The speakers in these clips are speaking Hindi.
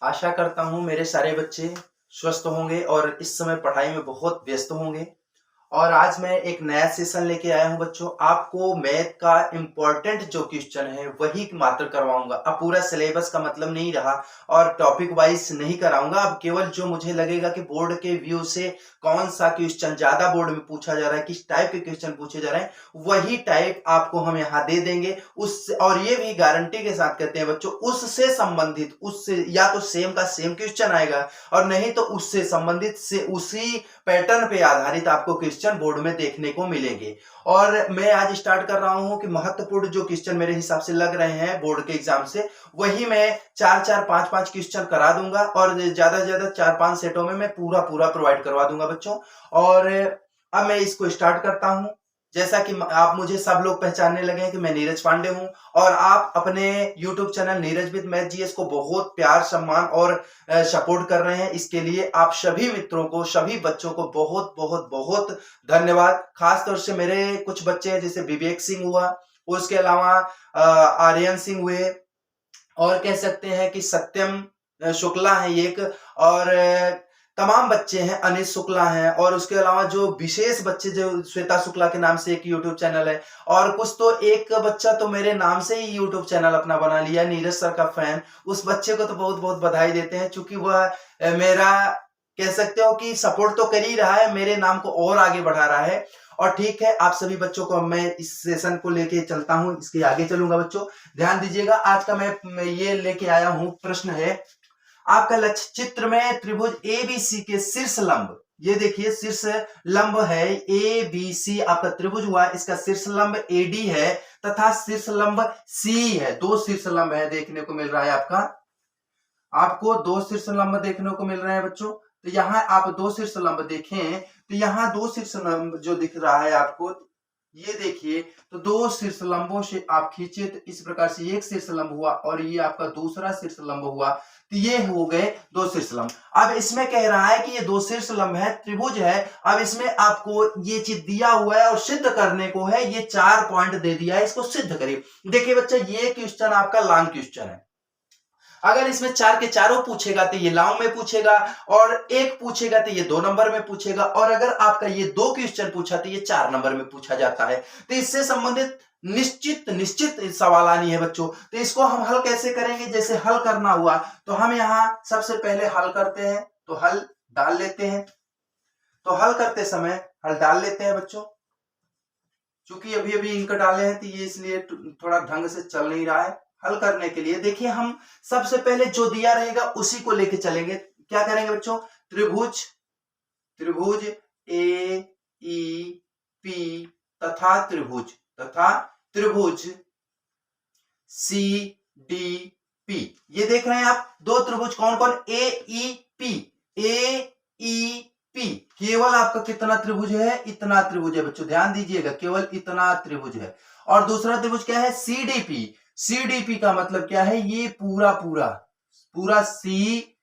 आशा करता हूँ मेरे सारे बच्चे स्वस्थ होंगे और इस समय पढ़ाई में बहुत व्यस्त होंगे। और आज मैं एक नया सेशन लेके आया हूँ बच्चों। आपको मैथ का इम्पोर्टेंट जो क्वेश्चन है वही मात्र करवाऊंगा। अब पूरा सिलेबस का मतलब नहीं रहा और टॉपिक वाइज नहीं कराऊंगा। अब केवल जो मुझे लगेगा कि बोर्ड के व्यू से कौन सा क्वेश्चन ज्यादा बोर्ड में पूछा जा रहा है, किस टाइप के क्वेश्चन पूछे जा रहे हैं, वही टाइप आपको हम यहाँ दे देंगे। उस और ये भी गारंटी के साथ कहते हैं बच्चों, उससे संबंधित, उससे या तो सेम का सेम क्वेश्चन आएगा और नहीं तो उससे संबंधित से उसी पैटर्न पे आधारित आपको क्वेश्चन बोर्ड में देखने को मिलेंगे। और मैं आज स्टार्ट कर रहा हूं कि महत्वपूर्ण जो क्वेश्चन मेरे हिसाब से लग रहे हैं बोर्ड के एग्जाम से, वही मैं 4-4, 5-5 क्वेश्चन करा दूंगा और ज्यादा से ज्यादा 4-5 सेटों में मैं पूरा प्रोवाइड करवा दूंगा बच्चों। और अब मैं इसको स्टार्ट करता हूं। जैसा कि आप मुझे सब लोग पहचानने लगे हैं कि मैं नीरज पांडे हूं और आप अपने YouTube channel Neeraj with math GS को बहुत प्यार, सम्मान और सपोर्ट कर रहे हैं। इसके लिए आप सभी मित्रों को, सभी बच्चों को बहुत बहुत बहुत धन्यवाद। खासतौर से मेरे कुछ बच्चे हैं जैसे विवेक सिंह हुआ, उसके अलावा आर्यन सिंह हुए, और कह सकते हैं कि सत्यम शुक्ला है एक, और तमाम बच्चे हैं, अनिश शुक्ला हैं, और उसके अलावा जो विशेष बच्चे जो श्वेता शुक्ला के नाम से एक यूट्यूब चैनल है, और कुछ तो एक बच्चा तो मेरे नाम से ही यूट्यूब चैनल अपना बना लिया, नीरज सर का फैन। उस बच्चे को तो बहुत बहुत बधाई देते हैं, क्योंकि वह मेरा कह सकते हो कि सपोर्ट तो कर ही रहा है, मेरे नाम को और आगे बढ़ा रहा है। और ठीक है, आप सभी बच्चों को मैं इस सेशन को लेके चलता हूं, इसके आगे चलूंगा बच्चों। ध्यान दीजिएगा, आज का मैं ये लेके आया हूं प्रश्न है आपका लक्ष्य चित्र में त्रिभुज एबीसी के शीर्ष लंब, ये देखिए शीर्ष लंब है एबीसी, आपका त्रिभुज हुआ, इसका शीर्ष लंब एडी है तथा शीर्ष लंब सी है। दो शीर्ष लंब है देखने को मिल रहा है आपको दो शीर्ष लंब देखने को मिल रहे हैं बच्चों। तो यहाँ आप दो शीर्ष लंब देखें तो यहाँ दो शीर्ष लंब जो दिख रहा है आपको, ये देखिए, तो दो शीर्ष लंबों से आप खींचे तो इस प्रकार से एक शीर्ष लंब हुआ और ये आपका दूसरा शीर्ष लंब हुआ, तो ये हो गए दो शीर्ष लंब। अब इसमें कह रहा है कि ये दो शीर्ष लंब है, त्रिभुज है। अब इसमें आपको ये चीज दिया हुआ है और सिद्ध करने को है, ये 4 पॉइंट दे दिया है, इसको सिद्ध करिए। देखिए बच्चा, ये क्वेश्चन आपका लॉन्ग क्वेश्चन है। अगर इसमें 4 के चारों पूछेगा तो ये लॉन्ग में पूछेगा, और एक पूछेगा तो ये 2 नंबर में पूछेगा, और अगर आपका ये 2 क्वेश्चन पूछा तो ये 4 नंबर में पूछा जाता है। तो इससे संबंधित निश्चित सवाल है बच्चों। तो इसको हम हल कैसे करेंगे? जैसे हल करना हुआ तो हम यहां सबसे पहले हल करते हैं, तो हल डाल लेते हैं। तो हल करते समय हल डाल लेते हैं बच्चों। चूंकि अभी अभी इंक डाले हैं तो ये इसलिए थोड़ा ढंग से चल नहीं रहा है। हल करने के लिए देखिए, हम सबसे पहले जो दिया रहेगा उसी को लेके चलेंगे। क्या करेंगे बच्चों? त्रिभुज ए ई पी तथा त्रिभुज सी डी पी, ये देख रहे हैं आप दो त्रिभुज कौन कौन? ए ई पी। केवल आपका कितना त्रिभुज है? इतना त्रिभुज है बच्चों, ध्यान दीजिएगा, केवल इतना त्रिभुज है। और दूसरा त्रिभुज क्या है? सीडीपी का मतलब क्या है? ये पूरा सी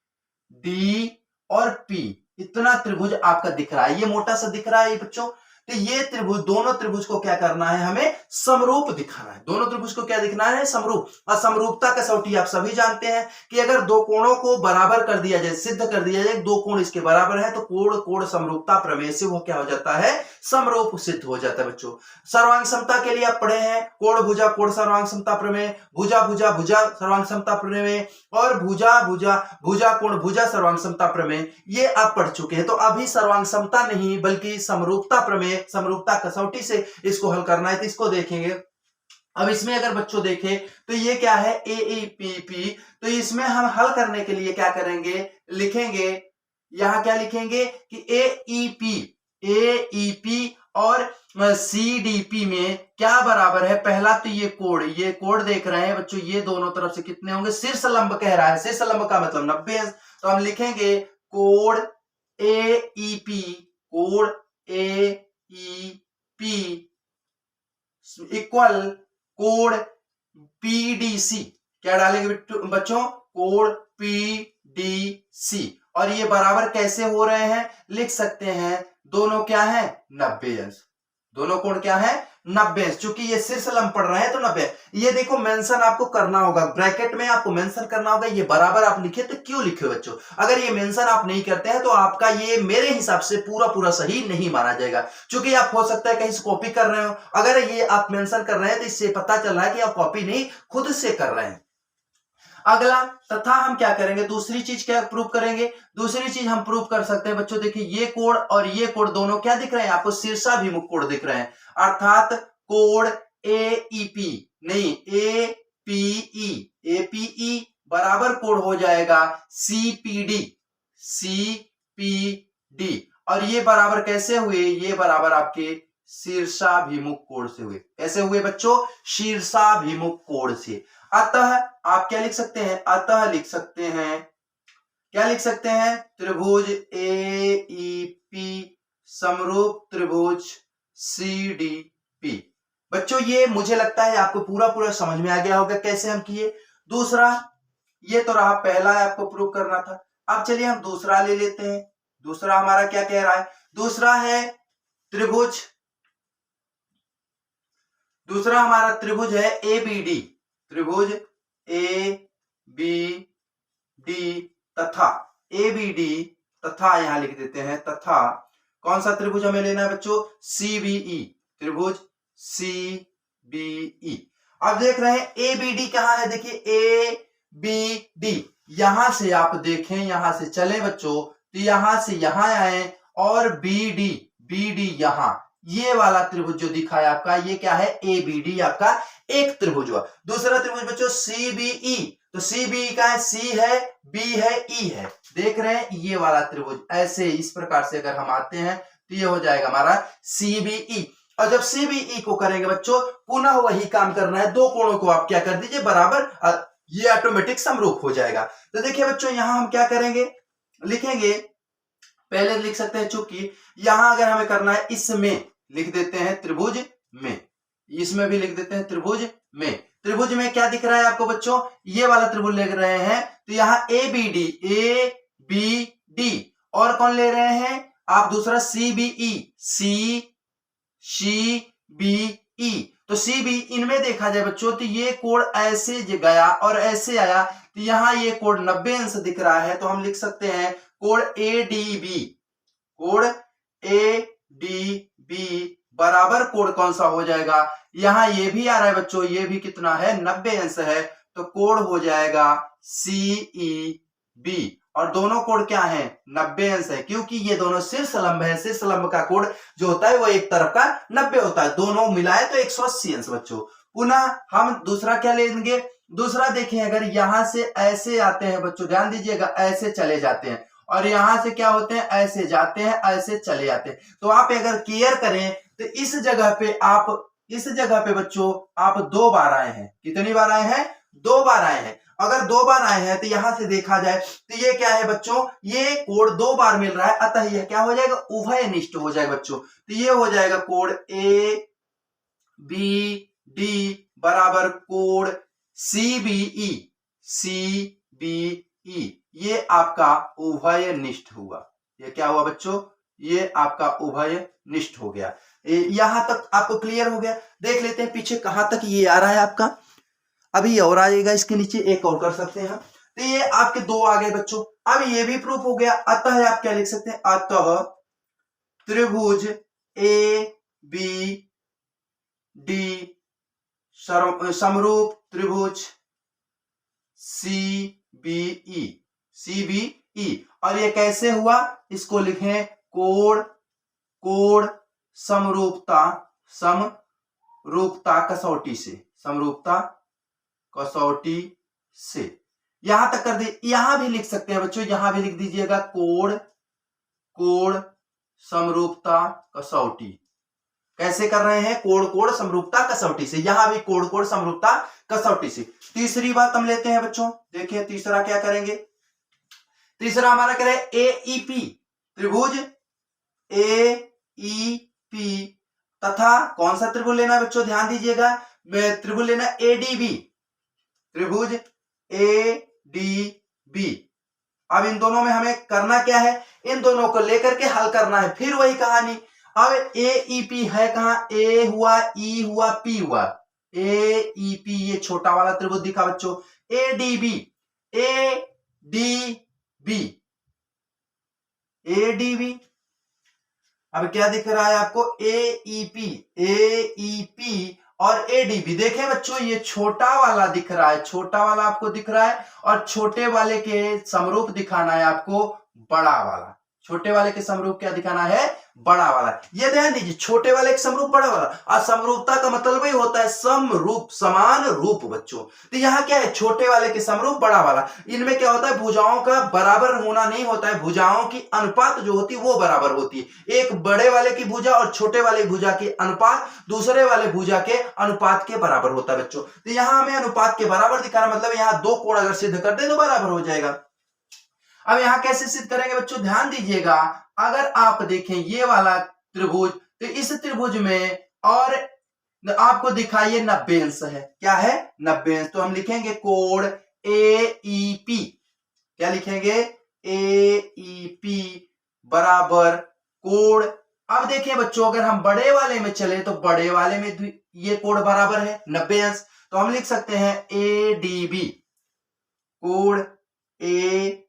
डी और पी, इतना त्रिभुज आपका दिख रहा है, ये मोटा सा दिख रहा है ये बच्चों। तो ये त्रिभुज, दोनों त्रिभुज को क्या करना है? हमें समरूप दिखाना है। दोनों त्रिभुज को क्या दिखना है? समरूप। और समरूपता कसौटी आप सभी जानते हैं कि अगर दो कोणों को बराबर कर दिया जाए, सिद्ध कर दिया जाए, दो कोण इसके बराबर है, तो कोण समरूपता प्रमेय से वो क्या हो जाता है? समरूप सिद्ध हो जाता है बच्चों। सर्वांग समता के लिए आप पढ़े हैं कोण भुजा कोण सर्वांग समता प्रमेय, भुजा सर्वांग समता प्रमेय, और भुजा कोण भुजा सर्वांग समता प्रमेय, ये आप पढ़ चुके हैं। तो अभी सर्वांग समता नहीं बल्कि समरूपता प्रमेय, समरूपता कसौटी से इसको हल करना है। तो इसको देखेंगे। अब इसमें अगर बच्चों देखें तो ये क्या है? AEPP। तो इसमें हम हल करने के लिए क्या करेंगे? लिखेंगे, यहां क्या लिखेंगे कि AEP और CDP में क्या बराबर है? पहला तो ये कोण देख रहे हैं बच्चों, ये दोनों तरफ से कितने होंगे? शीर्ष लंब कह रहा है, शीर्ष लंब का मतलब 90 है। तो हम लिखेंगे कोण AEP इक्वल कोण PDC। क्या डालेंगे बच्चों? कोण PDC। और ये बराबर कैसे हो रहे हैं? लिख सकते हैं, दोनों क्या है? 90 अंश। दोनों कोण क्या है? 90 अंश, चूंकि ये शीर्ष लंब पढ़ रहे हैं तो 90। ये देखो मेंशन आपको करना होगा, ब्रैकेट में आपको मेंशन करना होगा। ये बराबर आप लिखे तो क्यों लिखे बच्चों? अगर ये मेंशन आप नहीं करते हैं तो आपका ये मेरे हिसाब से पूरा पूरा सही नहीं माना जाएगा, क्योंकि आप हो सकता है कहीं से कॉपी कर रहे हो। अगर ये आप मेंशन कर रहे हैं तो इससे पता चल रहा है कि आप कॉपी नहीं खुद से कर रहे हैं। अगला तथा हम क्या करेंगे, दूसरी चीज क्या प्रूव करेंगे? दूसरी चीज हम प्रूव कर सकते हैं बच्चों, देखिए ये कोण और ये कोण दोनों क्या दिख रहे हैं आपको? शीर्षाभिमुख कोण दिख रहे हैं, अर्थात कोण एईपी नहीं एपीई, एपीई बराबर कोण हो जाएगा सीपीडी, सीपीडी। और ये बराबर कैसे हुए? ये बराबर आपके शीर्षाभिमुख कोण से हुए। कैसे हुए बच्चों? शीर्षाभिमुख कोण से। अतः आप क्या लिख सकते हैं? अतः लिख सकते हैं, क्या लिख सकते हैं? त्रिभुज एईपी समरूप त्रिभुज सीडीपी। बच्चों ये मुझे लगता है आपको पूरा पूरा समझ में आ गया होगा कैसे हम किए। दूसरा, ये तो रहा पहला है, आपको प्रूव करना था। अब चलिए हम दूसरा ले लेते हैं। दूसरा हमारा क्या कह रहा है? दूसरा है त्रिभुज, दूसरा हमारा त्रिभुज है एबीडी, त्रिभुज ए बी डी तथा, एबीडी तथा यहां लिख देते हैं तथा कौन सा त्रिभुज हमें लेना है बच्चों? सीबीई, त्रिभुज सीबीई। अब देख रहे हैं एबीडी कहां है? देखिए ए बी डी, यहां से आप देखें, यहां से चले बच्चों तो यहां से यहां आए और बीडी, बीडी यहां, ये वाला त्रिभुज जो दिखा है आपका, ये क्या है? एबीडी आपका एक त्रिभुज हुआ। दूसरा त्रिभुज बच्चों सीबीई, तो सीबीई का है, सी है, बी है, ई है। देख रहे हैं ये वाला त्रिभुज, ऐसे इस प्रकार से अगर हम आते हैं तो ये हो जाएगा हमारा सीबीई। और जब सीबीई को करेंगे बच्चों, पुनः वही काम करना है, दो कोणों को आप क्या कर दीजिए बराबर, ये ऑटोमेटिक समरूप हो जाएगा। तो देखिए बच्चों यहां हम क्या करेंगे, लिखेंगे, पहले लिख सकते हैं, चूंकि यहां अगर हमें करना है, इसमें लिख देते हैं त्रिभुज में, इसमें भी लिख देते हैं त्रिभुज में। त्रिभुज में क्या दिख रहा है आपको बच्चों? ये वाला त्रिभुज ले रहे हैं तो यहां ए बी डी और कौन ले रहे हैं आप? दूसरा सीबीई, सी बी ई। तो सीबी, इनमें देखा जाए बच्चों तो ये कोण ऐसे गया और ऐसे आया, तो यहां ये कोण 90 अंश दिख रहा है, तो हम लिख सकते हैं कोण एडीबी, कोण एडीबी बराबर कोण कौन सा हो जाएगा? यहां ये भी आ रहा है बच्चों, ये भी कितना है? 90 अंश है, तो कोण हो जाएगा सीईबी। और दोनों कोण क्या है? 90 अंश है, क्योंकि ये दोनों शीर्ष लंब है। शीर्ष लंब का कोण जो होता है वो एक तरफ का 90 होता है, दोनों मिलाए तो 180 अंश बच्चों। पुनः हम दूसरा क्या लेंगे? दूसरा देखें, अगर यहां से ऐसे आते हैं बच्चों, ध्यान दीजिएगा, ऐसे चले जाते हैं, और यहां से क्या होते हैं? ऐसे जाते हैं, ऐसे चले जाते हैं। तो आप अगर केयर करें तो इस जगह पे आप, इस जगह पे बच्चों आप 2 बार आए हैं। कितनी बार आए हैं? 2 बार आए हैं। अगर 2 बार आए हैं तो यहां से देखा जाए तो ये क्या है बच्चों? ये कोण 2 बार मिल रहा है, अतः यह क्या हो जाएगा? उभयनिष्ठ हो जाएगा बच्चों। तो ये हो जाएगा कोण ए बी डी बराबर कोण सीबीई, सीबीई। ये आपका उभयनिष्ठ हुआ। ये क्या हुआ बच्चों? ये आपका उभयनिष्ठ हो गया। यहां तक आपको क्लियर हो गया? देख लेते हैं पीछे कहां तक ये आ रहा है आपका। अभी और आ जाएगा, इसके नीचे एक और कर सकते हैं। तो ये आपके 2 आ गए बच्चों। अब ये भी प्रूफ हो गया। अतः आप क्या लिख सकते हैं? अतः त्रिभुज ए बी डी समरूप त्रिभुज सीबीई, सीबीई। और ये कैसे हुआ? इसको लिखें कोण, कोण समरूपता, समरूपता कसौटी से, समरूपता कसौटी से। यहां तक कर दे, यहां भी लिख सकते हैं बच्चों, यहां भी लिख दीजिएगा कोण, कोण समरूपता कसौटी। कैसे कर रहे हैं? कोण, कोण समरूपता कसौटी से। यहां भी कोण, कोण समरूपता कसौटी से। तीसरी बात हम लेते हैं बच्चों, देखिए तीसरा क्या करेंगे? तीसरा हमारा क्या है? एईपी, त्रिभुज एईपी तथा कौन सा त्रिभुज लेना है बच्चों? ध्यान दीजिएगा, त्रिभुज लेना एडीबी, त्रिभुज एडीबी। अब इन दोनों में हमें करना क्या है? इन दोनों को लेकर के हल करना है। फिर वही कहानी, अब AEP है कहां, ए हुआ, ई हुआ, पी हुआ, AEP ये छोटा वाला त्रिभुज दिखा बच्चों। ADB, ADB, ADB, अब क्या दिख रहा है आपको, AEP, AEP और ADB। देखें बच्चों ये छोटा वाला दिख रहा है, छोटा वाला आपको दिख रहा है, और छोटे वाले के समरूप दिखाना है आपको बड़ा वाला। छोटे वाले के समरूप क्या दिखाना है, बड़ा वाला। ये ध्यान दीजिए, छोटे वाले के समरूप बड़ा वाला, और समरूपता का मतलब ही होता है समरूप, समान रूप बच्चों। तो यहाँ क्या है, छोटे वाले के समरूप बड़ा वाला। इनमें क्या होता है, भुजाओं का बराबर होना नहीं होता है, भुजाओं की अनुपात जो होती है वो बराबर होती है। एक बड़े वाले की भुजा और छोटे वाले भुजा के अनुपात दूसरे वाले भुजा के अनुपात के बराबर होता है बच्चों। तो यहां हमें अनुपात के बराबर दिखाना, मतलब यहां दो कोण अगर सिद्ध कर दे तो बराबर हो जाएगा। अब यहां कैसे सिद्ध करेंगे बच्चों, ध्यान दीजिएगा। अगर आप देखें ये वाला त्रिभुज, तो इस त्रिभुज में और आपको दिखाइए 90 अंश है, क्या है, 90 अंश। तो हम लिखेंगे कोण AEP, क्या लिखेंगे, AEP बराबर कोण। अब देखिए बच्चों, अगर हम बड़े वाले में चले तो बड़े वाले में ये कोण बराबर है 90 अंश, तो हम लिख सकते हैं ADB, कोण ADB।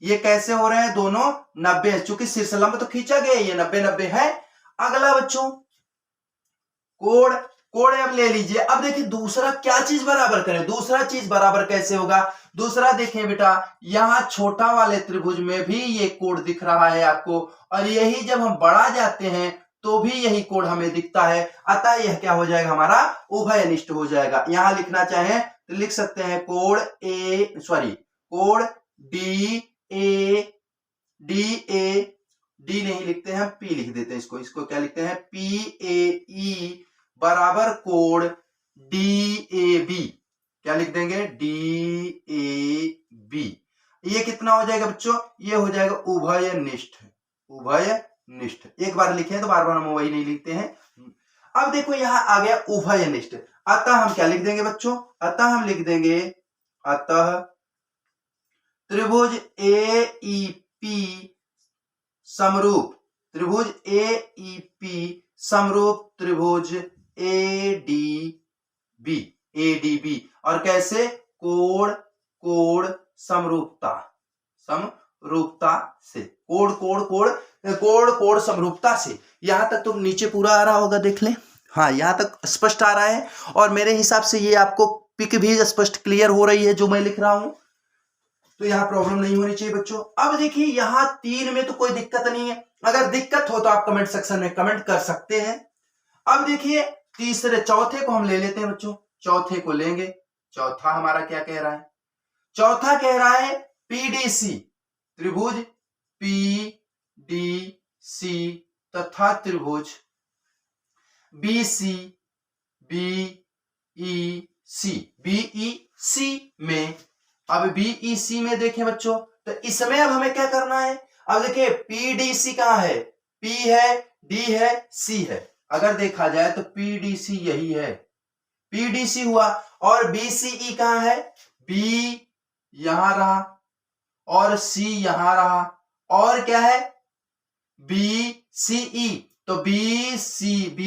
ये कैसे हो रहे हैं, दोनों 90 अंश, चूंकि शीर्षलंब तो खींचा गया, ये 90-90 है। अगला बच्चों कोण, कोण अब ले लीजिए। अब देखिए दूसरा क्या चीज बराबर करें, दूसरा चीज बराबर कैसे होगा, दूसरा देखें बेटा, यहां छोटा वाले त्रिभुज में भी ये कोण दिख रहा है आपको, और यही जब हम बढ़ा जाते हैं तो भी यही कोण हमें दिखता है। अतः यह क्या हो जाएगा, हमारा उभयनिष्ठ हो जाएगा। यहां लिखना चाहें तो लिख सकते हैं कोण कोण डी नहीं लिखते हैं, पी लिख देते हैं, इसको क्या लिखते हैं, PAE बराबर कोण DAB, क्या लिख देंगे, DAB। ये कितना हो जाएगा बच्चों, ये हो जाएगा उभयनिष्ठ, उभयनिष्ठ। एक बार लिखे तो बार बार हम वही नहीं लिखते हैं। अब देखो यहां आ गया उभयनिष्ठ, अतः हम क्या लिख देंगे बच्चों, अतः हम लिख देंगे, अतः त्रिभुज AEP समरूप, त्रिभुज AEP समरूप त्रिभुज ADB, और कैसे, कोण समरूपता से, कोण समरूपता से। यहां तक तो नीचे पूरा आ रहा होगा, देख ले, हाँ यहां तक स्पष्ट आ रहा है, और मेरे हिसाब से ये आपको पिक भी स्पष्ट क्लियर हो रही है जो मैं लिख रहा हूं, तो यहां प्रॉब्लम नहीं होनी चाहिए बच्चों। अब देखिए यहां 3 में तो कोई दिक्कत नहीं है, अगर दिक्कत हो तो आप कमेंट सेक्शन में कमेंट कर सकते हैं। अब देखिए चौथे को हम ले लेते हैं बच्चों, चौथे को लेंगे। चौथा हमारा क्या कह रहा है, चौथा कह रहा है PDC, त्रिभुज PDC तथा त्रिभुज BEC में। अब BEC में देखें बच्चों, तो इसमें अब हमें क्या करना है, अब देखिए PDC कहां है, P है, D है, C है। अगर देखा जाए तो PDC यही है, PDC हुआ, और BCE कहां है, B यहां रहा और C यहां रहा, और क्या है BCE, तो BCE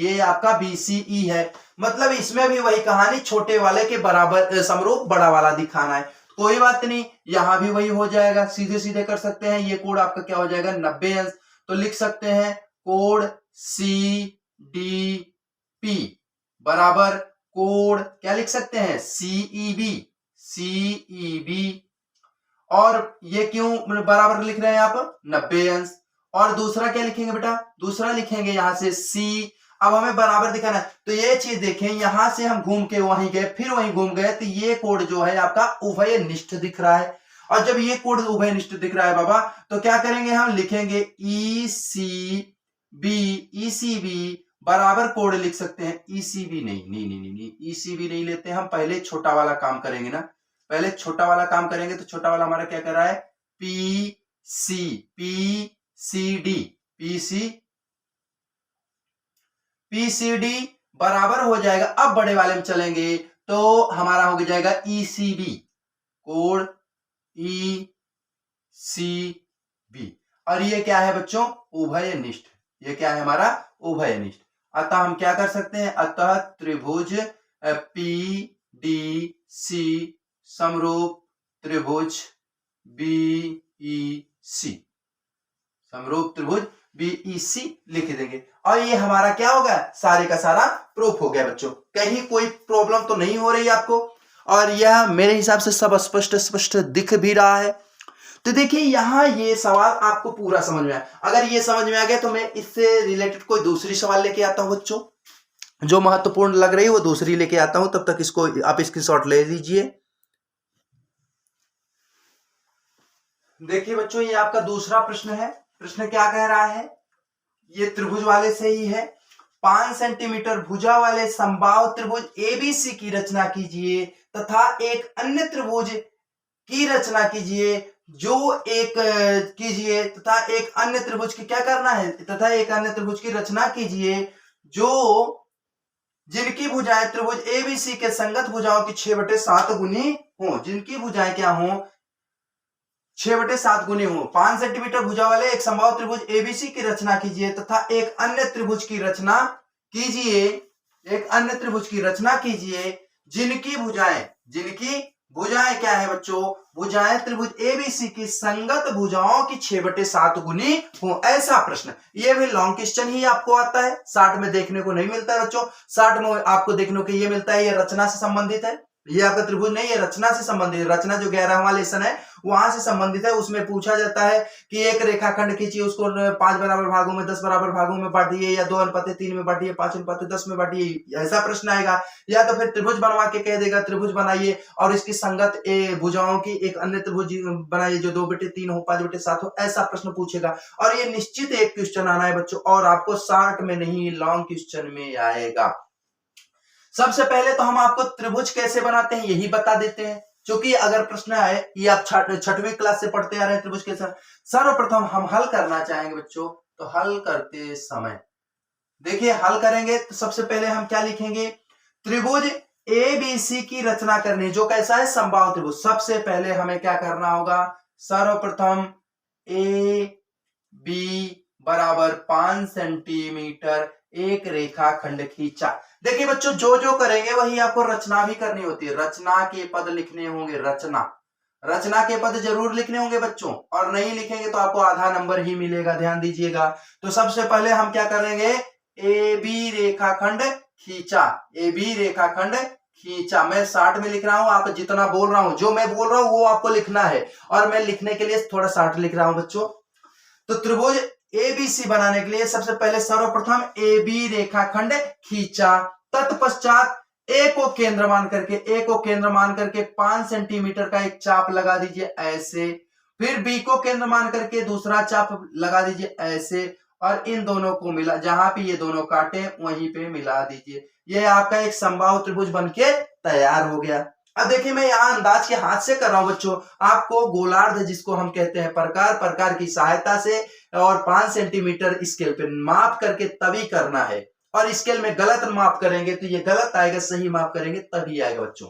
ये आपका BCE है। मतलब इसमें भी वही कहानी, छोटे वाले के बराबर समरूप बड़ा वाला दिखाना है। कोई बात नहीं, यहां भी वही हो जाएगा, सीधे सीधे कर सकते हैं। ये कोण आपका क्या हो जाएगा, 90 अंश। तो लिख सकते हैं कोण CDP बराबर कोण, क्या लिख सकते हैं, CEB। और ये क्यों बराबर लिख रहे हैं आप, 90 अंश। और दूसरा क्या लिखेंगे बेटा, दूसरा लिखेंगे यहां से C। अब हमें बराबर दिखाना है, तो ये चीज देखें, यहां से हम घूम के वहीं गए, फिर वहीं घूम गए, तो ये कोण जो है आपका उभयनिष्ठ दिख रहा है। और जब ये कोण उभयनिष्ठ दिख रहा है बाबा, तो क्या करेंगे, हम लिखेंगे ECB बराबर कोण लिख सकते हैं, ECB नहीं, ECB नहीं लेते हम, पहले छोटा वाला काम करेंगे ना, पहले छोटा वाला काम करेंगे। तो छोटा वाला हमारा क्या कर रहा है, PCD बराबर हो जाएगा। अब बड़े वाले में चलेंगे तो हमारा हो जाएगा ECB, कोण ECB। और ये क्या है बच्चों, उभयनिष्ठ। ये क्या है हमारा, उभयनिष्ठ। अतः हम क्या कर सकते हैं, अतः त्रिभुज पी डी सी समरूप त्रिभुज बीईसी, समरूप त्रिभुज बीईसी लिख देंगे। और ये हमारा क्या होगा, सारे का सारा प्रूफ हो गया बच्चों। कहीं कोई प्रॉब्लम तो नहीं हो रही आपको, और यह मेरे हिसाब से सब स्पष्ट स्पष्ट दिख भी रहा है। तो देखिए यहां ये सवाल आपको पूरा समझ में आया। अगर ये समझ में आ गया तो मैं इससे रिलेटेड कोई दूसरी सवाल लेके आता हूं बच्चों, जो महत्वपूर्ण लग रही है वो दूसरी लेके आता हूं। तब तक इसको आप स्क्रीनशॉट ले लीजिए। देखिए बच्चों, ये आपका दूसरा प्रश्न है। प्रश्न क्या कह रहा है, ये त्रिभुज वाले से ही है। 5 सेंटीमीटर भुजा वाले समबाहु त्रिभुज एबीसी की रचना कीजिए तथा एक अन्य त्रिभुज की रचना कीजिए जो एक कीजिए तथा एक अन्य त्रिभुज की क्या करना है, तथा एक अन्य त्रिभुज की रचना कीजिए जो जिनकी भुजाएं त्रिभुज एबीसी के संगत भुजाओं की 6/7 गुनी हो। जिनकी भुजाएं क्या हो, 6/7 गुनी हो। 5 सेंटीमीटर भुजा वाले एक समबाहु त्रिभुज एबीसी की रचना कीजिए तथा एक अन्य त्रिभुज की रचना कीजिए, एक अन्य त्रिभुज की रचना कीजिए जिनकी भुजाएं क्या है बच्चों, भुजाएं त्रिभुज एबीसी की संगत भुजाओं की 6/7 गुनी हो। ऐसा प्रश्न, ये भी लॉन्ग क्वेश्चन ही आपको आता है, 60 में देखने को नहीं मिलता है बच्चों। 60 में आपको देखने को ये मिलता है, ये रचना से संबंधित है। ये आपका त्रिभुज नहीं है, रचना से संबंधित। रचना जो 11वां लेसन है वहां से संबंधित है। उसमें पूछा जाता है कि एक रेखाखंड खींचिए, उसको 5 बराबर भागों में 10 बराबर भागों में बांटिए, या 2:3 में बांटिए, 5:10 में बांटिए, ऐसा प्रश्न आएगा। या तो फिर त्रिभुज बनवा के कह देगा त्रिभुज बनाइए और इसकी संगत भुजाओं की एक अन्य त्रिभुज बनाइए जो 2/3 हो, 5/7 हो, ऐसा प्रश्न पूछेगा। और ये निश्चित एक क्वेश्चन आना है बच्चों, और आपको 60 में नहीं लॉन्ग क्वेश्चन में आएगा। सबसे पहले तो हम आपको त्रिभुज कैसे बनाते हैं यही बता देते हैं, क्योंकि अगर प्रश्न आए, ये आप 6वीं क्लास से पढ़ते आ रहे हैं त्रिभुज कैसे। सर्वप्रथम हम हल करना चाहेंगे बच्चों, तो हल करते समय देखिए, हल करेंगे तो सबसे पहले हम क्या लिखेंगे, त्रिभुज एबीसी की रचना करनी, जो कैसा है, समबाहु त्रिभुज। सबसे पहले हमें क्या करना होगा, सर्वप्रथम ए बी बराबर 5 सेंटीमीटर एक रेखाखंड खींचा। देखिए बच्चों, जो जो करेंगे वही आपको रचना भी करनी होती है। रचना के पद लिखने होंगे, रचना के पद जरूर लिखने होंगे बच्चों, और नहीं लिखेंगे तो आपको आधा नंबर ही मिलेगा, ध्यान दीजिएगा। तो सबसे पहले हम क्या करेंगे, ए बी रेखाखंड खींचा, ए बी रेखाखंड खींचा। मैं 60 में लिख रहा हूं, आप जितना बोल रहा हूं, जो मैं बोल रहा हूं वो आपको लिखना है, और मैं लिखने के लिए थोड़ा 60 लिख रहा हूं बच्चों। तो त्रिभुज एबीसी बनाने के लिए सबसे पहले सर्वप्रथम ए बी रेखाखंड खींचा। तत्पश्चात ए को केंद्र मान करके 5 सेंटीमीटर का एक चाप लगा दीजिए ऐसे। फिर बी को केंद्र मान करके दूसरा चाप लगा दीजिए ऐसे, और इन दोनों को मिला, जहां पे ये दोनों काटे वहीं पे मिला दीजिए। ये आपका एक समबाहु त्रिभुज बनके तैयार हो गया। अब देखिए, मैं यहाँ अंदाज के हाथ से कर रहा हूं बच्चों, आपको गोलार्ध जिसको हम कहते हैं प्रकार की सहायता से और 5 सेंटीमीटर स्केल पे माप करके तभी करना है। और स्केल में गलत माप करेंगे तो ये गलत आएगा, सही माप करेंगे तभी आएगा बच्चों।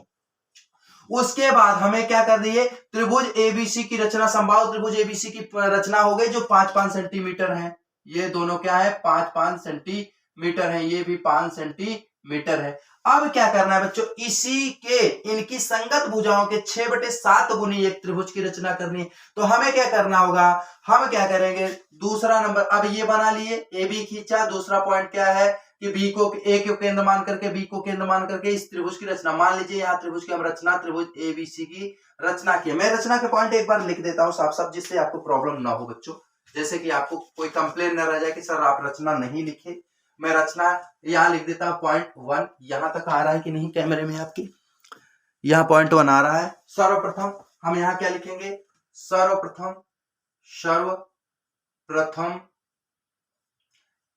उसके बाद हमें क्या कर दिए, त्रिभुज एबीसी की रचना, समबाहु त्रिभुज एबीसी की रचना हो गई जो 5-5 सेंटीमीटर है। ये दोनों क्या है, 5-5 सेंटीमीटर है, ये भी 5 सेंटीमीटर है। अब क्या करना है बच्चों, इसी के इनकी संगत भुजाओं के 6/7 गुनी एक त्रिभुज की रचना करनी है। तो हमें क्या करना होगा, हम क्या करेंगे, दूसरा नंबर, अब ये बना लिए, ए बी खींचा। दूसरा पॉइंट क्या है कि बी को ए को केंद्र मान करके, बी को केंद्र मान करके इस त्रिभुज की रचना, मान लीजिए यहाँ त्रिभुज की हम रचना, त्रिभुज एबीसी की रचना की। मैं रचना के पॉइंट एक बार लिख देता हूँ साफ साफ, जिससे आपको प्रॉब्लम ना हो बच्चों, जैसे कि आपको कोई कंप्लेन न रह जाए कि सर आप रचना नहीं लिखे। मैं रचना यहां लिख देता हूं, पॉइंट 1। यहां तक आ रहा है कि नहीं कैमरे में आपकी, यहां पॉइंट 1 आ रहा है। सर्वप्रथम हम यहां क्या लिखेंगे, सर्वप्रथम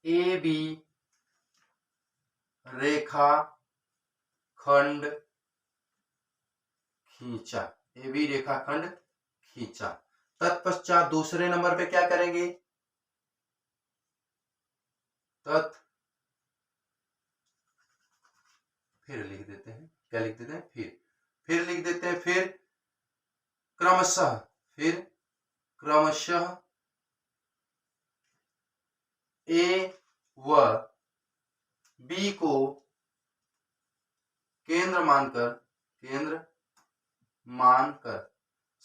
ए बी रेखा खंड खींचा, ए बी रेखा खंड खींचा। तत्पश्चात दूसरे नंबर पे क्या करेंगे, फिर लिख देते हैं, क्या लिख देते हैं, फिर लिख देते हैं, फिर क्रमशः ए व बी को केंद्र मानकर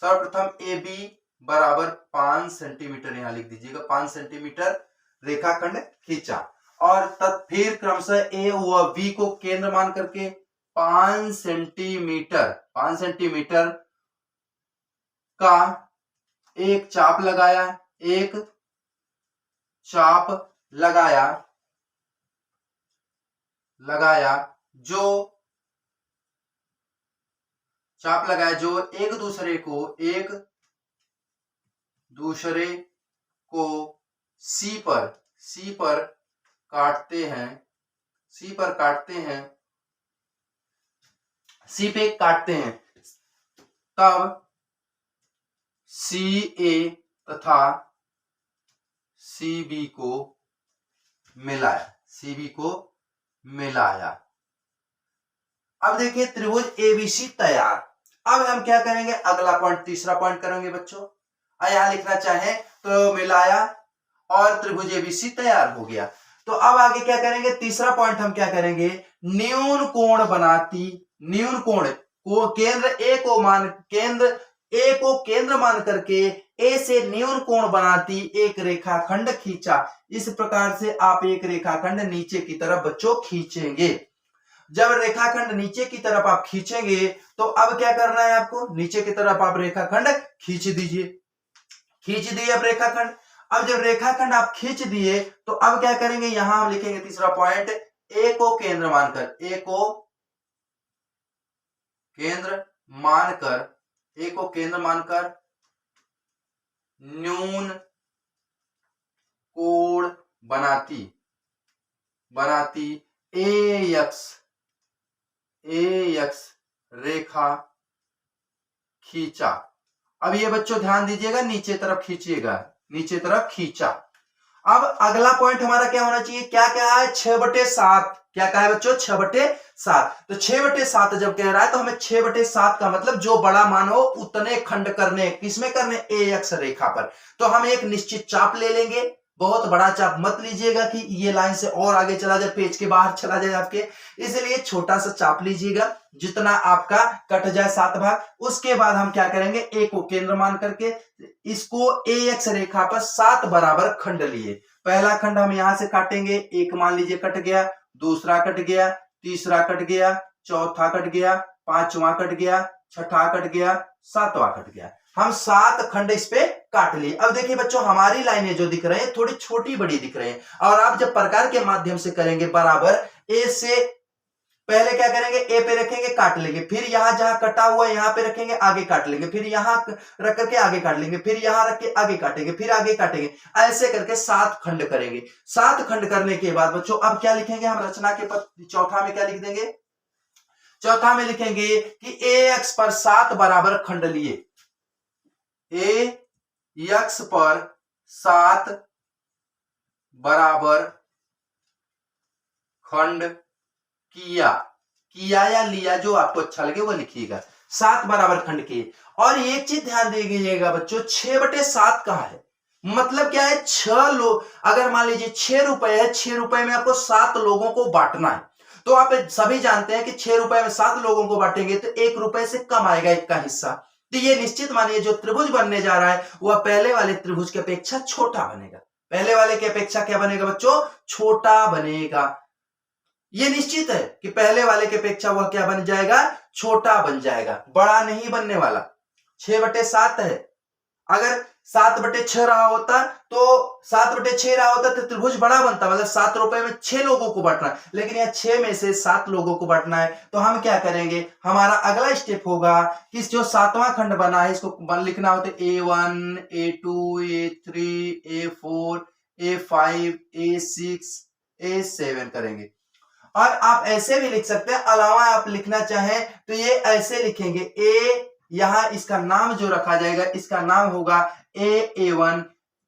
सर्वप्रथम ए बी बराबर 5 सेंटीमीटर यहां लिख दीजिएगा, 5 सेंटीमीटर रेखाखंड खींचा और तब फिर क्रमशः ए व बी को केंद्र मान करके 5 सेंटीमीटर का एक चाप लगाया जो एक दूसरे को सी पर काटते हैं तब सी ए तथा सी बी को मिलाया। अब देखिए त्रिभुज एबीसी तैयार। अब हम क्या करेंगे, अगला पॉइंट तीसरा पॉइंट करेंगे बच्चों। यहां लिखना चाहे तो मिलाया और त्रिभुज एबीसी तैयार हो गया। तो अब आगे क्या करेंगे, तीसरा पॉइंट हम क्या करेंगे, न्यून कोण को केंद्र ए को केंद्र मान करके ए से न्यून कोण बनाती एक रेखाखंड खींचा। इस प्रकार से आप एक रेखाखंड नीचे की तरफ बच्चों खींचेंगे। जब रेखाखंड नीचे की तरफ आप खींचेंगे तो अब क्या करना है आपको, नीचे की तरफ आप रेखाखंड खींच दिए अब रेखाखंड। अब जब रेखाखंड आप खींच दिए तो अब क्या करेंगे, यहां हम लिखेंगे तीसरा पॉइंट, ए को केंद्र मानकर न्यून कोण बनाती ए एक्स रेखा खींचा। अब ये बच्चों ध्यान दीजिएगा, नीचे तरफ खींचा। अब अगला पॉइंट हमारा क्या होना चाहिए, क्या है 6/7। क्या कहा है बच्चों, 6/7। तो 6/7 जब कह रहा है तो हमें 6/7 का मतलब जो बड़ा मान हो उतने खंड करने, किसमें करने, ए एक्स रेखा पर। तो हम एक निश्चित चाप ले लेंगे, बहुत बड़ा चाप मत लीजिएगा कि ये लाइन से और आगे चला जाए, पेज के बाहर चला जाए आपके, इसलिए छोटा सा चाप लीजिएगा जितना आपका कट जाए 7 भाग। उसके बाद हम क्या करेंगे, ए को केंद्र मान करके इसको ए एक्स रेखा पर 7 बराबर खंड लिए। पहला खंड हम यहां से काटेंगे, एक मान लीजिए कट गया, दूसरा कट गया, तीसरा कट गया, चौथा कट गया, पांचवा कट गया, छठा कट गया, सातवां कट गया। हम 7 खंड इस पे काट लिए। अब देखिए बच्चों हमारी लाइनें जो दिख रही हैं थोड़ी छोटी बड़ी दिख रही हैं, और आप जब प्रकार के माध्यम से करेंगे बराबर, ए से पहले क्या करेंगे, ए पे रखेंगे, काट लेंगे, फिर यहां जहां कटा हुआ यहां पे रखेंगे, आगे काट लेंगे, फिर यहां रख करके आगे काट लेंगे, फिर यहां रख के आगे काटेंगे, फिर आगे काटेंगे, ऐसे करके 7 खंड करेंगे। 7 खंड करने के बाद बच्चों अब क्या लिखेंगे हम, रचना के पद चौथा में क्या लिख देंगे, चौथा में लिखेंगे कि ए एक्स पर 7 बराबर खंड लिए। ए एक्स पर 7 बराबर खंड किया या लिया, जो आपको अच्छा लगे वो लिखिएगा। 7 बराबर खंड किए। और एक चीज ध्यान दीजिएगा बच्चों, 6/7 कहां है, मतलब क्या है, 6 लोग, अगर मान लीजिए 6 रुपए है, 6 रुपए में आपको 7 लोगों को बांटना है, तो आप सभी जानते हैं कि 6 रुपए में 7 लोगों को बांटेंगे तो 1 रुपए से कम आएगा एक का हिस्सा। तो ये निश्चित मानिए जो त्रिभुज बनने जा रहा है वह पहले वाले त्रिभुज की अपेक्षा छोटा बनेगा। पहले वाले की अपेक्षा क्या बनेगा बच्चों, छोटा बनेगा। ये निश्चित है कि पहले वाले की अपेक्षा वह क्या बन जाएगा, छोटा बन जाएगा, बड़ा नहीं बनने वाला। 6/7 है, अगर 7/6 रहा होता तो 7/6 रहा होता तो त्रिभुज बड़ा बनता, मतलब 7 रुपए में 6 लोगों को बांटना, लेकिन यह 6 में से 7 लोगों को बांटना है। तो हम क्या करेंगे, हमारा अगला स्टेप होगा कि जो 7वां खंड बना है इसको लिखना होता है A1, A2, A3, A4, A5, A6, A7 करेंगे। और आप ऐसे भी लिख सकते हैं, अलावा आप लिखना चाहें तो ये ऐसे लिखेंगे, ए यहां इसका नाम जो रखा जाएगा इसका नाम होगा A1,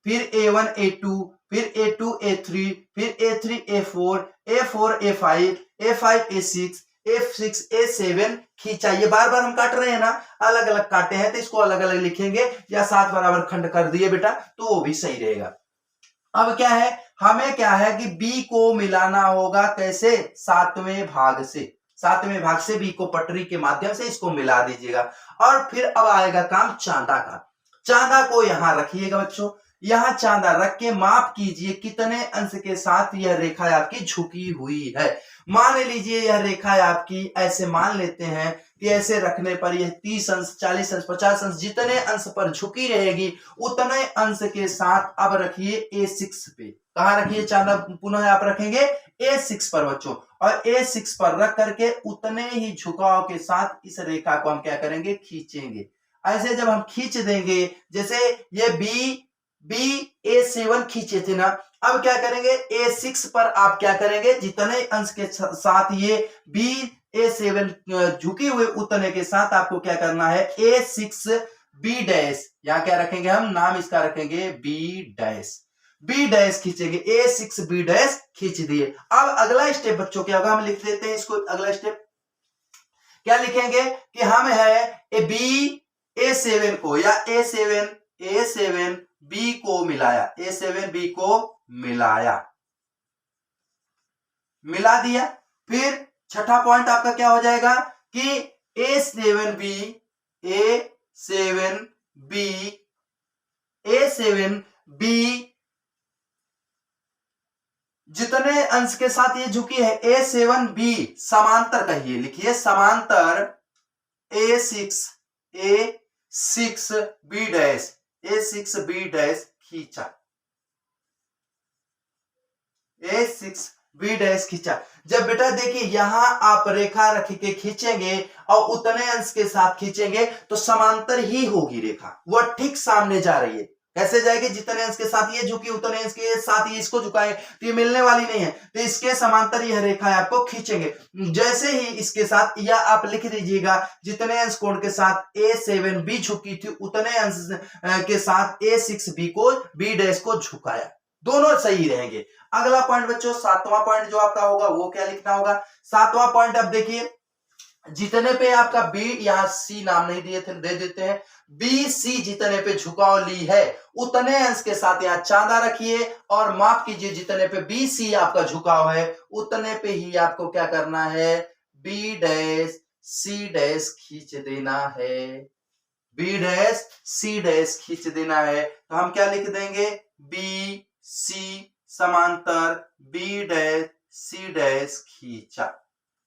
फिर A1 A2, फिर A2 A3, फिर A3 A4, A4 A5, A5 A6, A6 A7 खींचा। ये बार बार हम काट रहे हैं ना, अलग अलग काटे हैं तो इसको अलग अलग लिखेंगे, या 7 बराबर खंड कर दिए बेटा तो वो भी सही रहेगा। अब क्या है, हमें क्या है कि बी को मिलाना होगा, कैसे, सातवें भाग से, सातवें भाग से बी को पटरी के माध्यम से इसको मिला दीजिएगा। और फिर अब आएगा काम चांदा का। चांदा को यहां रखिएगा बच्चों, यहां चांदा रख के माप कीजिए कितने अंश के साथ यह रेखा आपकी झुकी हुई है। मान लीजिए यह रेखा आपकी, ऐसे मान लेते हैं कि ऐसे रखने पर यह 30 अंश, 40 अंश, 50 अंश, जितने अंश पर झुकी रहेगी उतने अंश के साथ अब रखिए A6 पे। कहां रखिए चांदा, पुनः आप रखेंगे A6 पर बच्चों, और A6 पर रख करके उतने ही झुकाव के साथ इस रेखा को हम क्या करेंगे, खींचेंगे। ऐसे जब हम खींच देंगे, जैसे ये बी A7 खींचे थे ना, अब क्या करेंगे A6 पर आप क्या करेंगे, जितने अंश के साथ ये बी A7 झुकी हुए उतने के साथ आपको क्या करना है, A6 B डैश, यहां क्या रखेंगे हम, नाम इसका रखेंगे B डैश, B डैश खींचेंगे, A6 B डैश खींच दिए। अब अगला स्टेप बच्चों क्या होगा, हम लिख लेते हैं इसको, अगला स्टेप क्या लिखेंगे कि हम है B A7 को, या A7 B को मिलाया, A7 B को मिलाया, मिला दिया। फिर छठा पॉइंट आपका क्या हो जाएगा कि A7B जितने अंश के साथ ये झुकी है, A7B समांतर कहिए, लिखिए समांतर A6B डैश खींचा, A6B डैश खींचा। जब बेटा देखिए यहां आप रेखा रख के खींचेंगे और उतने अंश के साथ खींचेंगे तो समांतर ही होगी रेखा, वह ठीक सामने जा रही है। कैसे जाएगी, जितने अंश के साथ ये झुकी उतने अंश के साथ ये इसको झुकाए, तो ये मिलने वाली नहीं है, तो इसके समांतर यह रेखा आपको खींचेंगे। जैसे ही इसके साथ, या आप लिख दीजिएगा जितने अंश कोण के साथ A7B झुकी थी उतने अंश के साथ A6B को B डैश को झुकाया, दोनों सही रहेंगे। अगला पॉइंट बच्चों, सातवां पॉइंट जो आपका होगा वो क्या लिखना होगा, सातवां पॉइंट अब देखिए, जितने पे आपका बी, यहां सी नाम नहीं दिए थे, दे देते हैं, बी सी जितने पे झुकाव ली है उतने अंश के साथ यहां चांदा रखिए और माफ कीजिए, जितने पे बी सी आपका झुकाव है उतने पे ही आपको क्या करना है, बी डैश सी डैश खींच देना है, बी डैश सी डैश खींच देना है। तो हम क्या लिख देंगे, बी सी समांतर बी डैश सी डैश खींचा,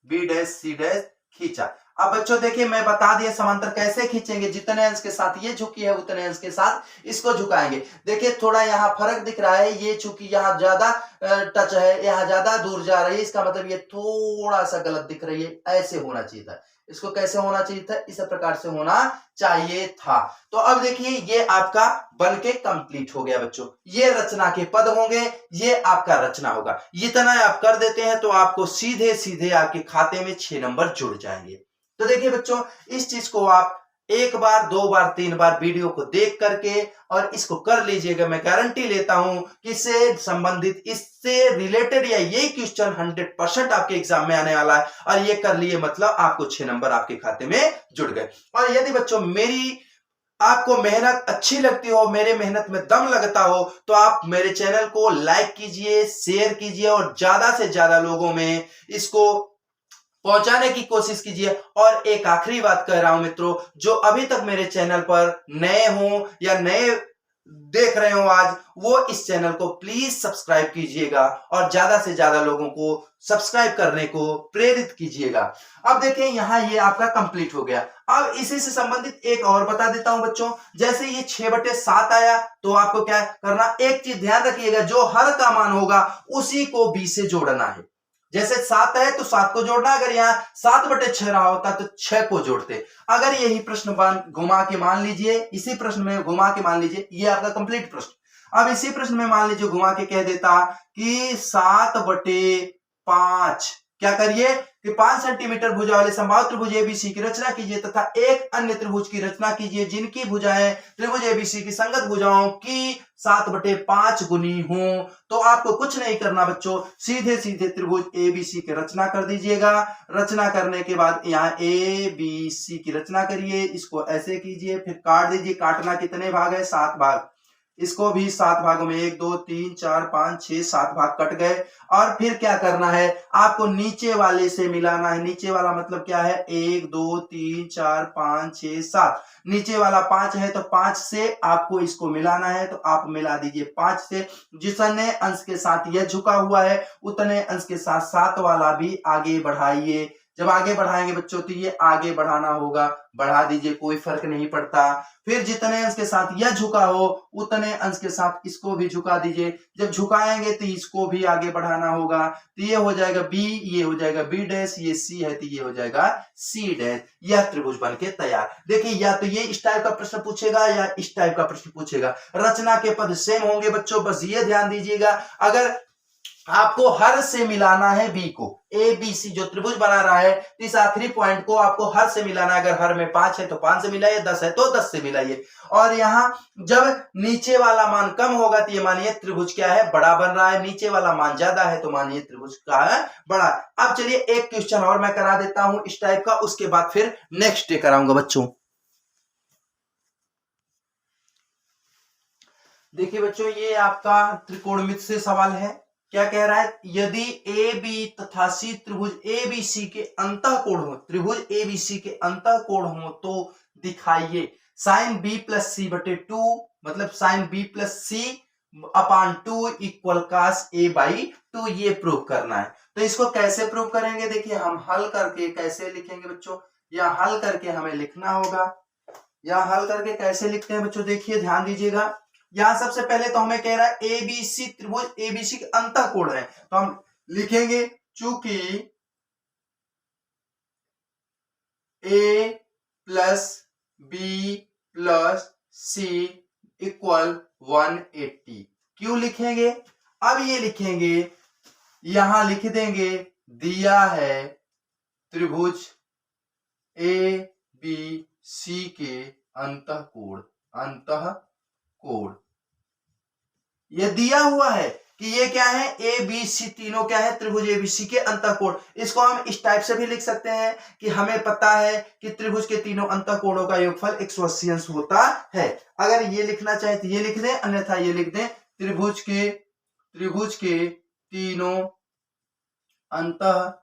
बी डैश सी डैश खींचा। अब बच्चों देखिए मैं बता दिया समांतर कैसे खींचेंगे, जितने अंश के साथ ये झुकी है उतने अंश के साथ इसको झुकाएंगे। देखिए थोड़ा यहाँ फर्क दिख रहा है, ये चूंकि यहाँ ज्यादा टच है, यहाँ ज्यादा दूर जा रही है, इसका मतलब ये थोड़ा सा गलत दिख रही है, ऐसे होना चाहिए था, इसको कैसे होना चाहिए था, इस प्रकार से होना चाहिए था। तो अब देखिए ये आपका बनके कंप्लीट हो गया बच्चों, ये रचना के पद होंगे, ये आपका रचना होगा। इतना आप कर देते हैं तो आपको सीधे सीधे आपके खाते में 6 नंबर जुड़ जाएंगे। तो देखिए बच्चों, इस चीज को आप एक बार, दो बार, तीन बार वीडियो को देख करके और इसको कर लीजिएगा, मैं गारंटी लेता हूं कि इससे संबंधित, इससे रिलेटेड या ये क्वेश्चन 100% आपके एग्जाम में आने वाला है, और ये कर लिए मतलब आपको 6 नंबर आपके खाते में जुड़ गए। और यदि बच्चों मेरी आपको मेहनत अच्छी लगती हो, मेरे मेहनत में दम लगता हो, तो आप मेरे चैनल को लाइक कीजिए, शेयर कीजिए और ज्यादा से ज्यादा लोगों में इसको पहुंचाने की कोशिश कीजिए। और एक आखिरी बात कह रहा हूं मित्रों, जो अभी तक मेरे चैनल पर नए हो या नए देख रहे हो आज, वो इस चैनल को प्लीज सब्सक्राइब कीजिएगा और ज्यादा से ज्यादा लोगों को सब्सक्राइब करने को प्रेरित कीजिएगा। अब देखें यहां ये आपका कंप्लीट हो गया। अब इसी से संबंधित एक और बता देता हूं बच्चों, जैसे ये 6/7 आया तो आपको क्या करना, एक चीज ध्यान रखिएगा, जो हर का मान होगा उसी को b से जोड़ना है। जैसे 7 है तो 7 को जोड़ना, अगर यहाँ 7/6 रहा होता तो 6 को जोड़ते। अगर यही प्रश्न घुमा के मान लीजिए, इसी प्रश्न में घुमा के मान लीजिए, ये आपका कंप्लीट प्रश्न। अब इसी प्रश्न में मान लीजिए घुमा के कह देता कि 7/5, क्या करिए कि 5 सेंटीमीटर भुजा वाले समबाहु त्रिभुज एबीसी की रचना कीजिए तथा एक अन्य त्रिभुज की रचना कीजिए जिनकी भुजाएं त्रिभुज एबीसी की संगत भुजाओं की 7/5 गुनी हो। तो आपको कुछ नहीं करना बच्चों, सीधे सीधे त्रिभुज एबीसी की रचना कर दीजिएगा। रचना करने के बाद यहाँ एबीसी की रचना करिए, इसको ऐसे कीजिए, फिर काट दीजिए। काटना कितने भाग है, 7 भाग। इसको भी 7 भागों में 1 2 3 4 5 6 7 भाग कट गए। और फिर क्या करना है, आपको नीचे वाले से मिलाना है। नीचे वाला मतलब क्या है, 1 2 3 4 5 6 7, नीचे वाला 5 है तो 5 से आपको इसको मिलाना है, तो आप मिला दीजिए 5 से। जितने अंश के साथ यह झुका हुआ है उतने अंश के साथ 7 वाला भी आगे बढ़ाइए। जब आगे बढ़ाएंगे बच्चों तो ये आगे बढ़ाना होगा, बढ़ा दीजिए, कोई फर्क नहीं पड़ता। फिर जितने अंश के साथ यह झुका हो उतने अंश के साथ इसको भी झुका दीजिए। जब झुकाएंगे तो इसको भी आगे बढ़ाना होगा, तो ये हो जाएगा बी, ये हो जाएगा बी डैश, ये सी है तो ये हो जाएगा सी डैश। यह त्रिभुज बन के तैयार। देखिए या तो ये इस टाइप का प्रश्न पूछेगा या इस टाइप का प्रश्न पूछेगा, रचना के पद सेम होंगे बच्चों, बस ये ध्यान दीजिएगा। अगर आपको हर से मिलाना है बी को, ए बी सी जो त्रिभुज बना रहा है, इस आखिरी पॉइंट को आपको हर से मिलाना है। अगर हर में 5 है तो 5 से मिलाइए, 10 है तो 10 से मिलाइए। और यहां जब नीचे वाला मान कम होगा तो ये मानिए त्रिभुज क्या है, बड़ा बन रहा है। नीचे वाला मान ज्यादा है तो मानिए त्रिभुज का है बड़ा। अब चलिए एक क्वेश्चन और मैं करा देता हूं इस टाइप का, उसके बाद फिर नेक्स्ट डे कराऊंगा बच्चों। देखिए बच्चों, ये आपका त्रिकोणमिति से सवाल है। क्या कह रहा है, यदि ए बी तथा सी त्रिभुज ए बी सी के अंतःकोण हो, त्रिभुज ए बी सी के अंतःकोण हो तो दिखाइए। साइन बी प्लस सी बटे 2, मतलब sine B plus C upon 2 equal cos A by 2, ये प्रूव करना है। तो इसको कैसे प्रूव करेंगे, देखिए हम हल करके कैसे लिखेंगे बच्चों, या हल करके हमें लिखना होगा। या हल करके कैसे लिखते हैं बच्चों, देखिए ध्यान दीजिएगा। यहां सबसे पहले तो हमें कह रहा है एबीसी त्रिभुज एबीसी के अंतःकोण है, तो हम लिखेंगे चूंकि ए प्लस बी प्लस सी इक्वल 180। क्यों लिखेंगे, अब ये लिखेंगे, यहां लिख देंगे दिया है त्रिभुज ए बी सी के अंतःकोण, अंतःकोण ये दिया हुआ है कि ये क्या है, ए बी सी तीनों क्या है, त्रिभुज एबीसी के अंतःकोण। इसको हम इस टाइप से भी लिख सकते हैं कि हमें पता है कि त्रिभुज के तीनों अंतःकोणों का योगफल 180 अंश होता है। अगर ये लिखना चाहे तो ये लिख दें, अन्यथा ये लिख दें त्रिभुज के तीनों अंतःकोणों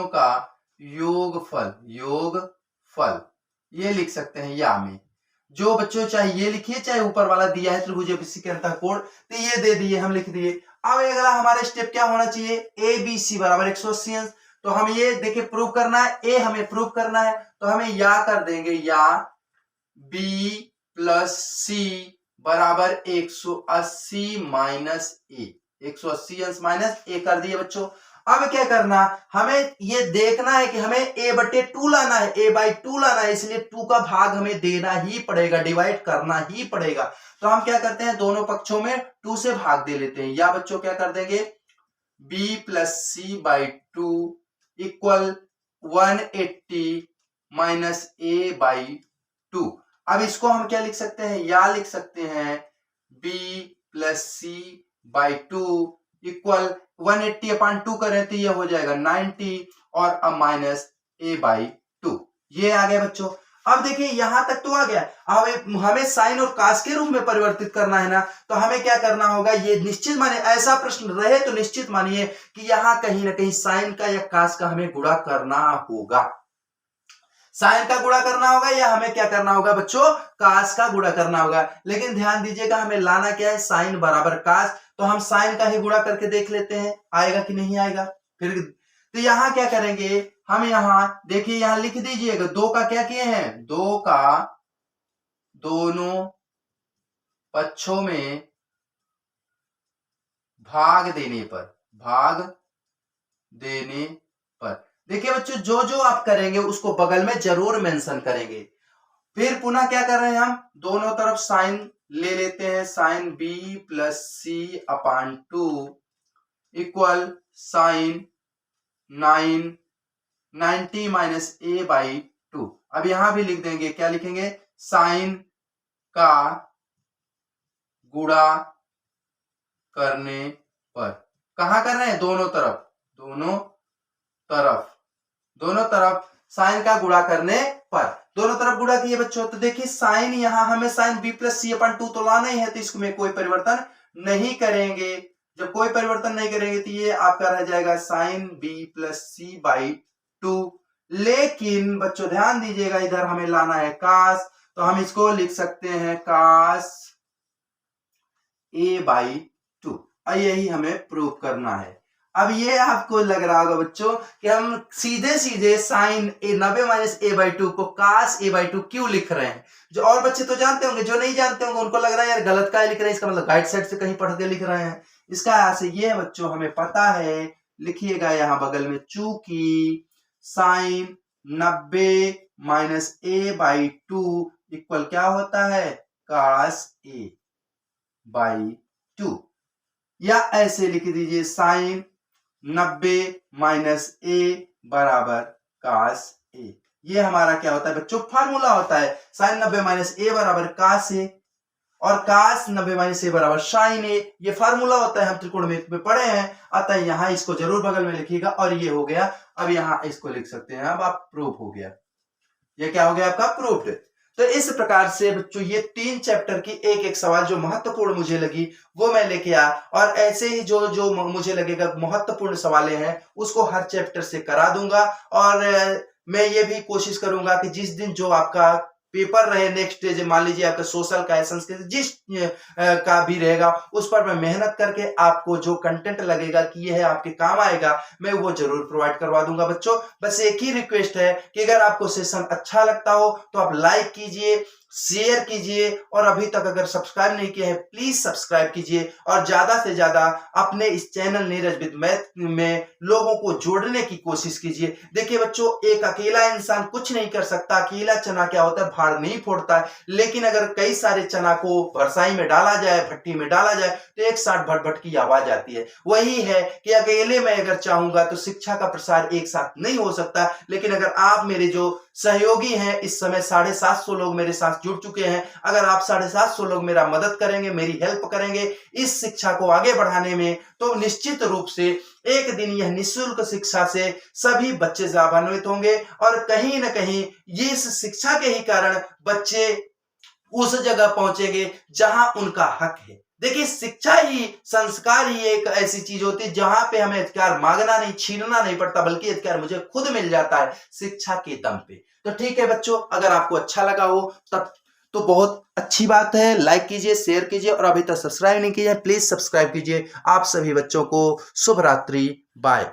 का योगफल ये लिख सकते हैं। या में जो बच्चों चाहे ये लिखिए, चाहे ऊपर वाला दिया है त्रिभुज एबीसी के अंतःकोण तो ये दे दिए, हम लिख दिए। अब अगला हमारा स्टेप क्या होना चाहिए, ए बी सी बराबर 180 अंश। तो हम ये देखिए प्रूव करना है, ए हमें प्रूव करना है, तो हमें या कर देंगे, या बी प्लस सी बराबर 180 माइनस ए, 180 अंश माइनस ए कर दिए बच्चों। अब क्या करना, हमें ये देखना है कि हमें a बटे 2 लाना है, a बाई 2 लाना है, इसलिए 2 का भाग हमें देना ही पड़ेगा, डिवाइड करना ही पड़ेगा। तो हम क्या करते हैं, दोनों पक्षों में 2 से भाग दे लेते हैं। या बच्चों क्या कर देंगे, b plus C by 2 equal 180 minus A by 2। अब इसको हम क्या लिख सकते हैं, या लिख सकते हैं b plus C by 2 equal 180 upon 2 करें तो ये हो जाएगा 90 और अब माइनस ए बाई 2। ये आ गया बच्चों। अब देखिए यहां तक तो आ गया, अब हमें साइन और कास के रूप में परिवर्तित करना है ना, तो हमें क्या करना होगा, ये निश्चित मानिए ऐसा प्रश्न रहे तो निश्चित मानिए कि यहां कहीं ना कहीं साइन का या कास का हमें गुणा करना होगा। साइन का गुणा करना होगा या हमें क्या करना होगा बच्चों, कास का गुणा करना होगा। लेकिन ध्यान दीजिएगा हमें लाना क्या है, साइन बराबर कास, तो हम साइन का ही गुणा करके देख लेते हैं आएगा कि नहीं आएगा। फिर तो यहां क्या करेंगे, हम यहां देखिए, यहां लिख दीजिएगा 2 का क्या किए हैं, 2 का दोनों पक्षों में भाग देने पर देखिए बच्चों, जो जो आप करेंगे उसको बगल में जरूर मेंशन करेंगे। फिर पुनः क्या कर रहे हैं, हम दोनों तरफ साइन ले लेते हैं, sine B plus C upon 2 equal sine 90 minus A by 2। अब यहां भी लिख देंगे, क्या लिखेंगे, साइन का गुणा करने पर, कहां कर रहे हैं, दोनों तरफ साइन का गुणा करने पर, दोनों तरफ गुणा किए बच्चों। तो देखिए साइन यहां हमें साइन b प्लस सी अपन 2 तो लाना ही है, तो इसमें कोई परिवर्तन नहीं करेंगे। जब कोई परिवर्तन नहीं करेंगे तो ये आपका रह जाएगा sine b plus C by 2। लेकिन बच्चों ध्यान दीजिएगा, इधर हमें लाना है कास, तो हम इसको लिख सकते हैं कास a बाई 2। यही हमें प्रूव करना है। अब ये आपको लग रहा होगा बच्चों कि हम सीधे सीधे साइन 90 माइनस ए बाई 2 को कास ए बाई 2 क्यों लिख रहे हैं। जो और बच्चे तो जानते होंगे, जो नहीं जानते होंगे उनको लग रहा है यार गलत का लिख रहे हैं, इसका मतलब गाइड साइड से कहीं पढ़ के लिख रहे हैं। इसका ऐसे ये बच्चों हमें पता है, लिखिएगा यहां बगल में, चूंकि sine 90 minus A by 2 equal क्या होता है, कास ए बाई 2। या ऐसे लिख दीजिए साइन 90 माइनस ए बराबर कास ए। ये हमारा क्या होता है बच्चों, फार्मूला होता है। साइन 90 माइनस ए बराबर कास ए और कास 90 माइनस ए बराबर साइन ए। ये फार्मूला होता है, हम त्रिकोणमिति में पढ़े हैं। अतः यहां इसको जरूर बगल में लिखिएगा। और ये हो गया, अब यहां इसको लिख सकते हैं, अब आप प्रूफ हो गया। ये क्या हो गया आपका, प्रूफ्ड। तो इस प्रकार से बच्चों ये 3 चैप्टर की एक एक सवाल जो महत्वपूर्ण मुझे लगी वो मैं लेके आया। और ऐसे ही जो जो मुझे लगेगा महत्वपूर्ण सवालें हैं उसको हर चैप्टर से करा दूंगा। और मैं ये भी कोशिश करूंगा कि जिस दिन जो आपका पेपर रहे नेक्स्ट डे, मान लीजिए आपका सोशल का, संस्कृत जिस का भी रहेगा, उस पर मैं मेहनत करके आपको जो कंटेंट लगेगा कि ये है आपके काम आएगा, मैं वो जरूर प्रोवाइड करवा दूंगा बच्चों। बस एक ही रिक्वेस्ट है कि अगर आपको सेशन अच्छा लगता हो तो आप लाइक कीजिए, शेयर कीजिए, और अभी तक अगर सब्सक्राइब नहीं किया है प्लीज सब्सक्राइब कीजिए। और ज्यादा से ज्यादा अपने इस चैनल नीरज विद मैथ में लोगों को जोड़ने की कोशिश कीजिए। देखिए बच्चों, एक अकेला इंसान कुछ नहीं कर सकता। अकेला चना क्या होता है, भाड़ नहीं फोड़ता है। लेकिन अगर कई सारे चना को भरसाई में डाला जाए, भट्टी में डाला जाए, तो एक साथ भट भट की आवाज आती है। वही है कि अकेले मैं अगर चाहूंगा तो शिक्षा का प्रसार एक साथ नहीं हो सकता। लेकिन अगर आप मेरे जो सहयोगी हैं, इस समय 750 लोग मेरे साथ जुड़ चुके हैं, अगर आप 750 लोग मेरा मदद करेंगे, मेरी हेल्प करेंगे इस शिक्षा को आगे बढ़ाने में, तो निश्चित रूप से एक दिन यह निःशुल्क शिक्षा से सभी बच्चे लाभान्वित होंगे। और कहीं ना कहीं ये इस शिक्षा के ही कारण बच्चे उस जगह पहुंचेंगे जहां उनका हक है। देखिए शिक्षा ही, संस्कार ही एक ऐसी चीज होती है जहां पे हमें अधिकार मांगना नहीं, छीनना नहीं पड़ता, बल्कि अधिकार मुझे खुद मिल जाता है शिक्षा के दम पे। तो ठीक है बच्चों, अगर आपको अच्छा लगा हो तब तो बहुत अच्छी बात है। लाइक कीजिए, शेयर कीजिए, और अभी तक सब्सक्राइब नहीं किया है प्लीज सब्सक्राइब कीजिए। आप सभी बच्चों को शुभ रात्रि, बाय।